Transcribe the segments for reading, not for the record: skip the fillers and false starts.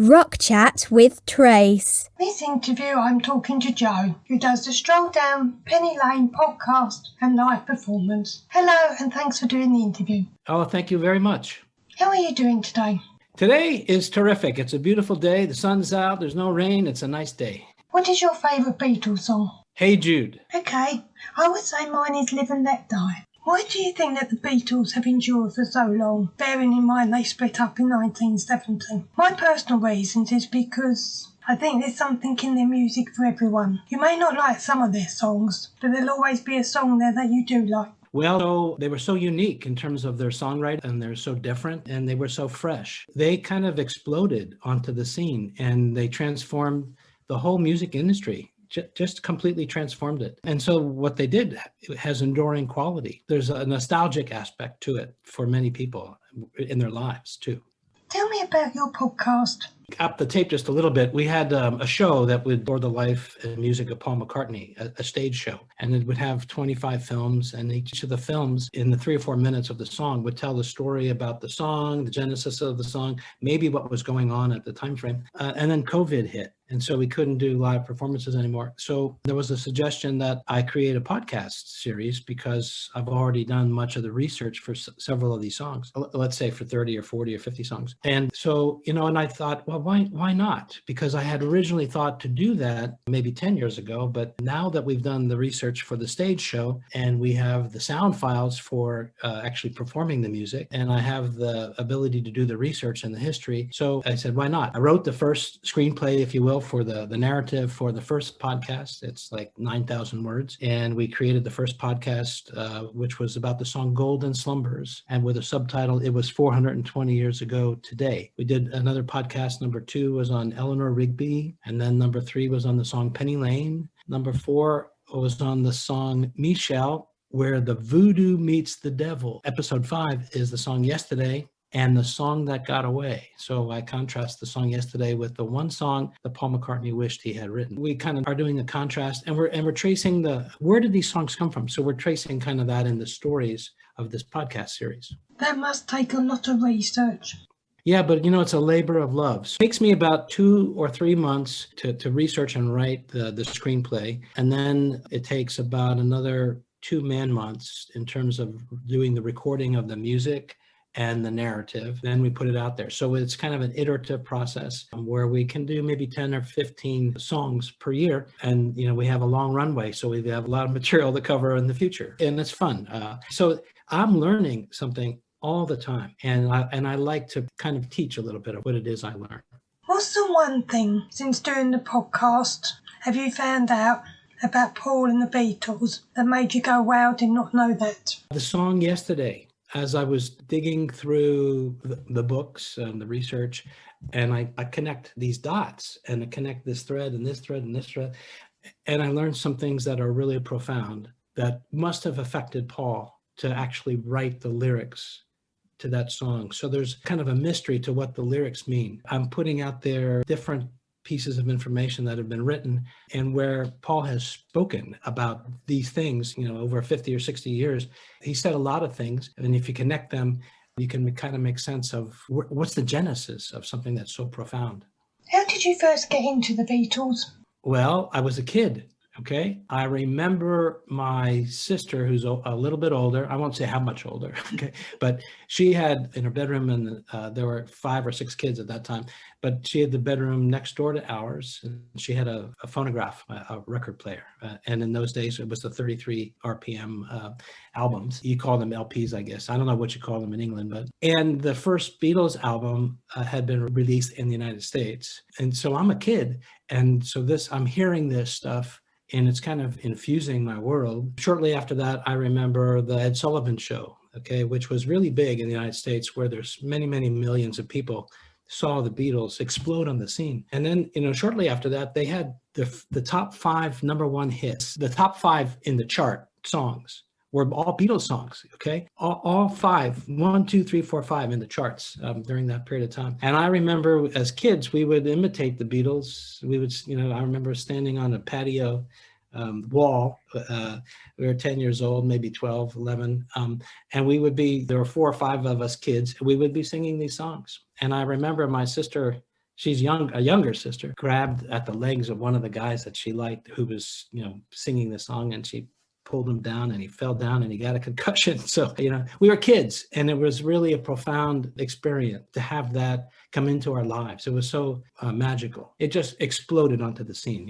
Rock Chat with Trace. This interview I'm talking to Joe, who does the Stroll Down Penny Lane podcast and live performance. Hello and thanks for doing the interview. Oh, thank you very much. How are you doing today? Today is terrific. It's a beautiful day. The sun's out. There's no rain. It's a nice day. What is your favourite Beatles song? Hey Jude. Okay, I would say mine is Live and Let Die. Why do you think that the Beatles have endured for so long, bearing in mind they split up in 1970? My personal reasons is because I think there's something in their music for everyone. You may not like some of their songs, but there'll always be a song there that you do like. Well, they were so unique in terms of their songwriting, and they're so different, and they were so fresh. They kind of exploded onto the scene, and they transformed the whole music industry. Just completely transformed it. And so what they did has enduring quality. There's a nostalgic aspect to it for many people in their lives too. Tell me about your podcast. Up the tape just a little bit, we had a show that would explore the life and music of Paul McCartney, a stage show. And it would have 25 films, and each of the films in the 3 or 4 minutes of the song would tell the story about the song, the genesis of the song, maybe what was going on at the time frame. And then COVID hit. And so we couldn't do live performances anymore. So there was a suggestion that I create a podcast series because I've already done much of the research for several of these songs, let's say for 30 or 40 or 50 songs. And so, and I thought, well, why not? Because I had originally thought to do that maybe 10 years ago, but now that we've done the research for the stage show and we have the sound files for actually performing the music, and I have the ability to do the research and the history. So I said, why not? I wrote the first screenplay, if you will, for the narrative for the first podcast. It's like 9,000 words. And we created the first podcast, which was about the song Golden Slumbers. And with a subtitle, it was 420 years ago today. We did another podcast. Number 2 was on Eleanor Rigby. And then number 3 was on the song Penny Lane. Number 4 was on the song Michelle, where the voodoo meets the devil. Episode 5 is the song Yesterday and the song that got away. So I contrast the song Yesterday with the one song that Paul McCartney wished he had written. We kind of are doing a contrast, and we're tracing where did these songs come from? So we're tracing kind of that in the stories of this podcast series. That must take a lot of research. Yeah, but it's a labor of love. So it takes me about 2 or 3 months to research and write the screenplay. And then it takes about another 2 man-months in terms of doing the recording of the music and the narrative. Then we put it out there. So it's kind of an iterative process where we can do maybe 10 or 15 songs per year. And, we have a long runway. So we have a lot of material to cover in the future. And it's fun. So I'm learning something all the time. And I like to kind of teach a little bit of what it is I learn. What's the one thing since doing the podcast have you found out about Paul and the Beatles that made you go, wow, did not know that? The song Yesterday. As I was digging through the books and the research, and I connect these dots and I connect this thread and this thread and this thread, and I learned some things that are really profound that must have affected Paul to actually write the lyrics to that song. So there's kind of a mystery to what the lyrics mean. I'm putting out there different pieces of information that have been written and where Paul has spoken about these things, over 50 or 60 years. He said a lot of things, and if you connect them, you can kind of make sense of what's the genesis of something that's so profound. How did you first get into the Beatles? Well, I was a kid. Okay. I remember my sister, who's a little bit older. I won't say how much older. Okay. But she had in her bedroom, and there were 5 or 6 kids at that time, but she had the bedroom next door to ours. And she had a phonograph, a record player. And in those days, it was the 33 RPM albums. You call them LPs, I guess. I don't know what you call them in England, and the first Beatles album had been released in the United States. And so I'm a kid. And so I'm hearing this stuff, and it's kind of infusing my world. Shortly after that, I remember the Ed Sullivan Show, okay, which was really big in the United States, where there's many, many millions of people saw the Beatles explode on the scene. And then, shortly after that, they had the top 5 number 1 hits, the top 5 in the chart songs were all Beatles songs, okay? All 5, 1, 2, 3, 4, 5 in the charts during that period of time. And I remember as kids, we would imitate the Beatles. We would, I remember standing on a patio wall. We were 10 years old, maybe 12, 11. And there were 4 or 5 of us kids, we would be singing these songs. And I remember my sister she's a younger sister, grabbed at the legs of one of the guys that she liked who was, singing the song, and she pulled him down and he fell down and he got a concussion. So, we were kids, and it was really a profound experience to have that come into our lives. It was so magical. It just exploded onto the scene.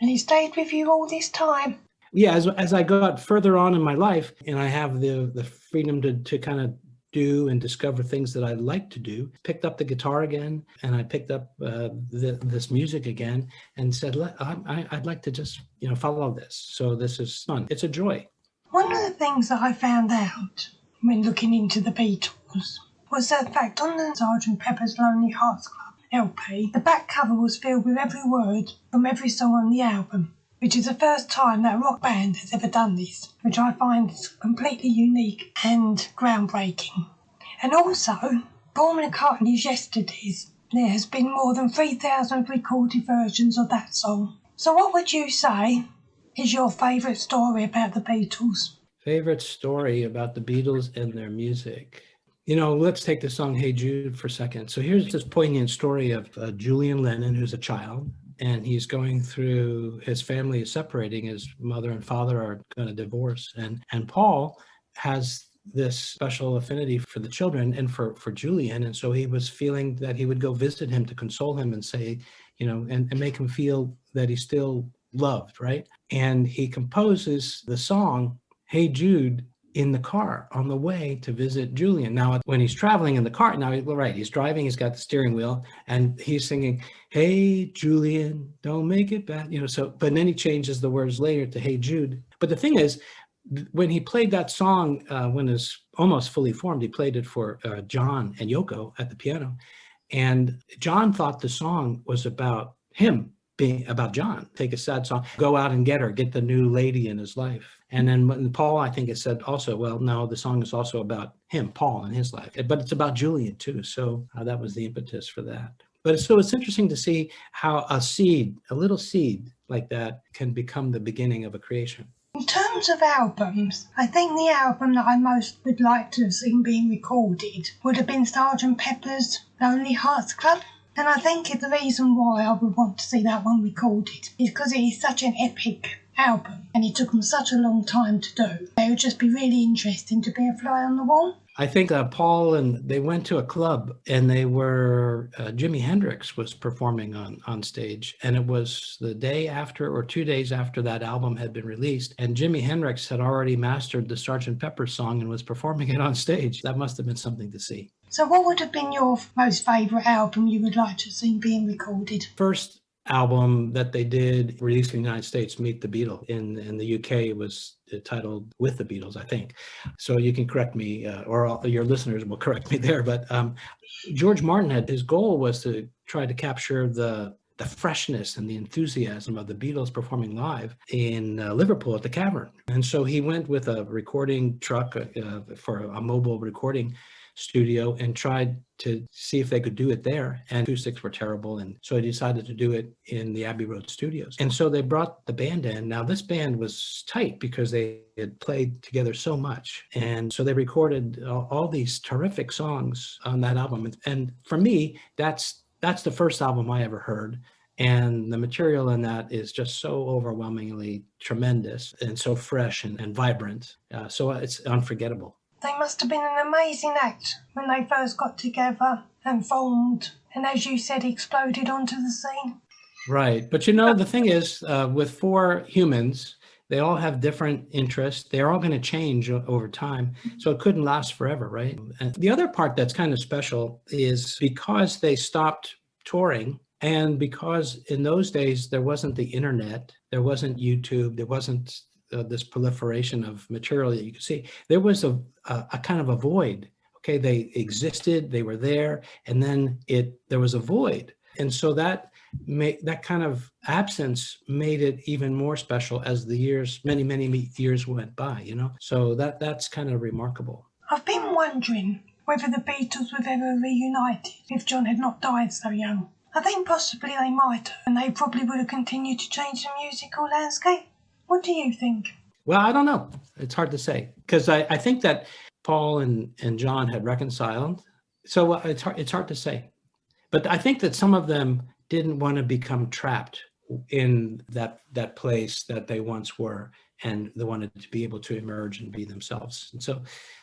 And he stayed with you all this time? Yeah, as I got further on in my life and I have the freedom to kind of do and discover things that I like to do, picked up the guitar again, and I picked up this music again and said, I'd like to just, follow this. So this is fun. It's a joy. One of the things that I found out when looking into the Beatles was the fact on the Sgt. Pepper's Lonely Hearts Club LP, the back cover was filled with every word from every song on the album, which is the first time that a rock band has ever done this, which I find completely unique and groundbreaking. And also, Paul McCartney's Yesterdays, there has been more than 3,000 recorded versions of that song. So what would you say is your favourite story about the Beatles? Favorite story about the Beatles and their music? Let's take the song Hey Jude for a second. So here's this poignant story of Julian Lennon, who's a child, and he's going through, his family is separating, his mother and father are going to divorce, and Paul has this special affinity for the children and for Julian, and so he was feeling that he would go visit him to console him and say, and make him feel that he's still loved, right? And he composes the song Hey Jude in the car on the way to visit Julian. Now, when he's traveling in the car, he's driving, he's got the steering wheel, and he's singing, Hey Julian, don't make it bad, but then he changes the words later to Hey Jude. But the thing is, when he played that song, when it was almost fully formed, he played it for John and Yoko at the piano. And John thought the song was about him, being about John, take a sad song, go out and get her, get the new lady in his life. And then Paul, I think, it said also, well, no, the song is also about him, Paul, and his life, but it's about Julian too. So that was the impetus for that. But so it's interesting to see how a little seed like that can become the beginning of a creation. In terms of albums, I think the album that I most would like to have seen being recorded would have been Sgt. Pepper's Lonely Hearts Club. And I think the reason why I would want to see that one recorded is because it is such an epic album and it took them such a long time to do. It would just be really interesting to be a fly on the wall. I think Paul and they went to a club, and they were Jimi Hendrix was performing on stage, and it was the day after or 2 days after that album had been released, and Jimi Hendrix had already mastered the Sgt. Pepper song and was performing it on stage. That must have been something to see. So what would have been your most favourite album you would like to have seen being recorded? First album that they did released in the United States, Meet the Beatles. In the UK, it was titled With the Beatles, I think. So you can correct me, or your listeners will correct me there. But George Martin his goal was to try to capture the freshness and the enthusiasm of the Beatles performing live in Liverpool at the Cavern. And so he went with a recording truck for a mobile recording studio and tried to see if they could do it there, and acoustics were terrible, and so he decided to do it in the Abbey Road studios. And so they brought the band in. Now this band was tight because they had played together so much, and so they recorded all these terrific songs on that album. And for me, that's the first album I ever heard, and the material in that is just so overwhelmingly tremendous and so fresh and vibrant, so it's unforgettable. They must have been an amazing act when they first got together and formed, and as you said, exploded onto the scene. Right. But the thing is, with four humans, they all have different interests. They're all going to change over time. So it couldn't last forever, right? And the other part that's kind of special is because they stopped touring, and because in those days there wasn't the internet, there wasn't YouTube, there wasn't this proliferation of material that you could see. There was a kind of a void. Okay, they existed, they were there, and then there was a void, and so that kind of absence made it even more special as the years, many years went by. So that's kind of remarkable. I've been wondering whether the Beatles would ever reunited if John had not died so young. I think possibly they might, and they probably would have continued to change the musical landscape. What do you think? Well, I don't know. It's hard to say, because I think that Paul and John had reconciled. So it's hard to say. But I think that some of them didn't want to become trapped in that place that they once were, and they wanted to be able to emerge and be themselves. And so,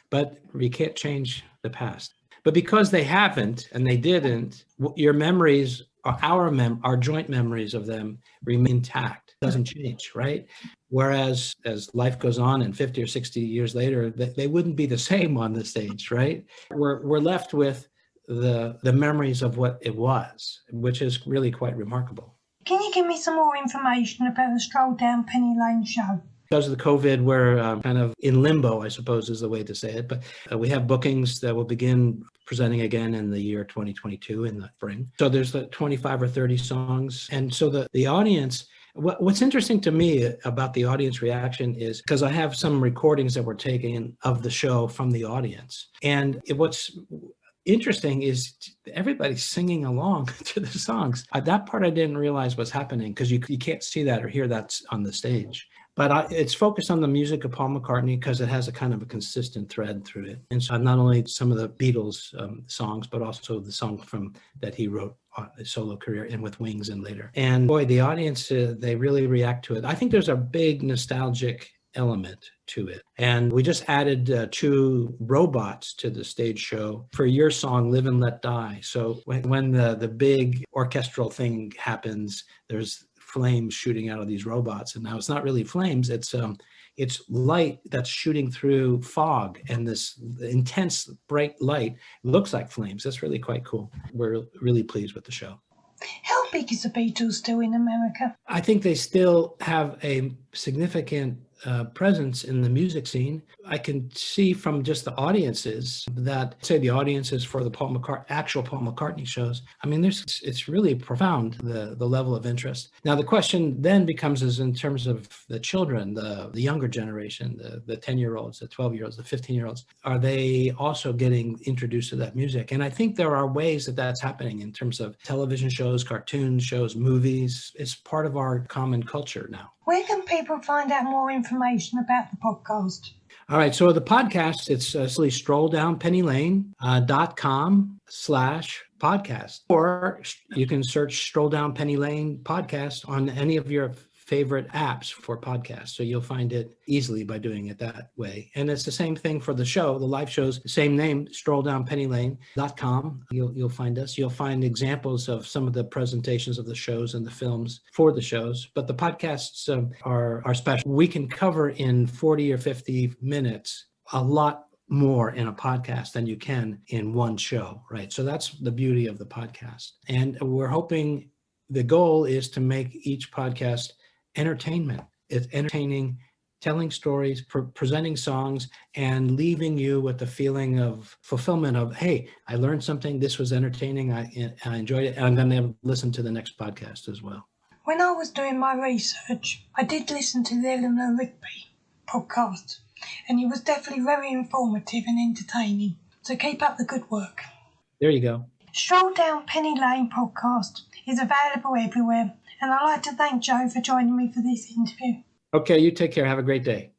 but we can't change the past. But because they haven't and they didn't, your memories, or our joint memories of them remain intact. It doesn't change, right? Whereas as life goes on and 50 or 60 years later, they wouldn't be the same on the stage, right? We're left with the memories of what it was, which is really quite remarkable. Can you give me some more information about the Stroll Down Penny Lane show? Because of the COVID, we're kind of in limbo, I suppose is the way to say it. But we have bookings that will begin presenting again in the year 2022 in the spring. So there's 25 or 30 songs. And so the audience, what's interesting to me about the audience reaction is because I have some recordings that were taken of the show from the audience. And what's interesting is everybody's singing along to the songs. That part I didn't realize was happening because you can't see that or hear that on the stage. But it's focused on the music of Paul McCartney because it has a kind of a consistent thread through it. And so not only some of the Beatles songs, but also the song that he wrote on his solo career and with Wings and later. And boy, the audience, they really react to it. I think there's a big nostalgic element to it. And we just added 2 robots to the stage show for your song, Live and Let Die. So when the big orchestral thing happens, there's flames shooting out of these robots. And now it's not really flames, it's light that's shooting through fog, and this intense bright light looks like flames. That's really quite cool. We're really pleased with the show. How big is the Beatles still in America? I think they still have a significant presence in the music scene. I can see from just the audiences that, say, the audiences for the actual Paul McCartney shows. I mean, it's really profound, the level of interest. Now, the question then becomes is in terms of the children, the younger generation, the 10-year-olds, the 12-year-olds, the 15-year-olds, are they also getting introduced to that music? And I think there are ways that that's happening in terms of television shows, cartoon shows, movies. It's part of our common culture now. Where can people find out more information about the podcast? All right, so the podcast, it's simply strolldownpennylane.com/podcast. Or you can search Stroll Down Penny Lane podcast on any of your favorite apps for podcasts. So you'll find it easily by doing it that way. And it's the same thing for the show, the live shows, same name, strolldownpennylane.com. You'll find us. You'll find examples of some of the presentations of the shows and the films for the shows. But the podcasts are special. We can cover in 40 or 50 minutes a lot more in a podcast than you can in one show, right? So that's the beauty of the podcast. And we're hoping, the goal is to make each podcast entertainment. It's entertaining, telling stories, presenting songs, and leaving you with the feeling of fulfillment of, hey, I learned something, this was entertaining, I enjoyed it, and I'm going to listen to the next podcast as well. When I was doing my research, I did listen to the Eleanor Rigby podcast, and it was definitely very informative and entertaining. So keep up the good work. There you go. Stroll Down Penny Lane podcast is available everywhere, and I'd like to thank Joe for joining me for this interview. Okay, you take care. Have a great day.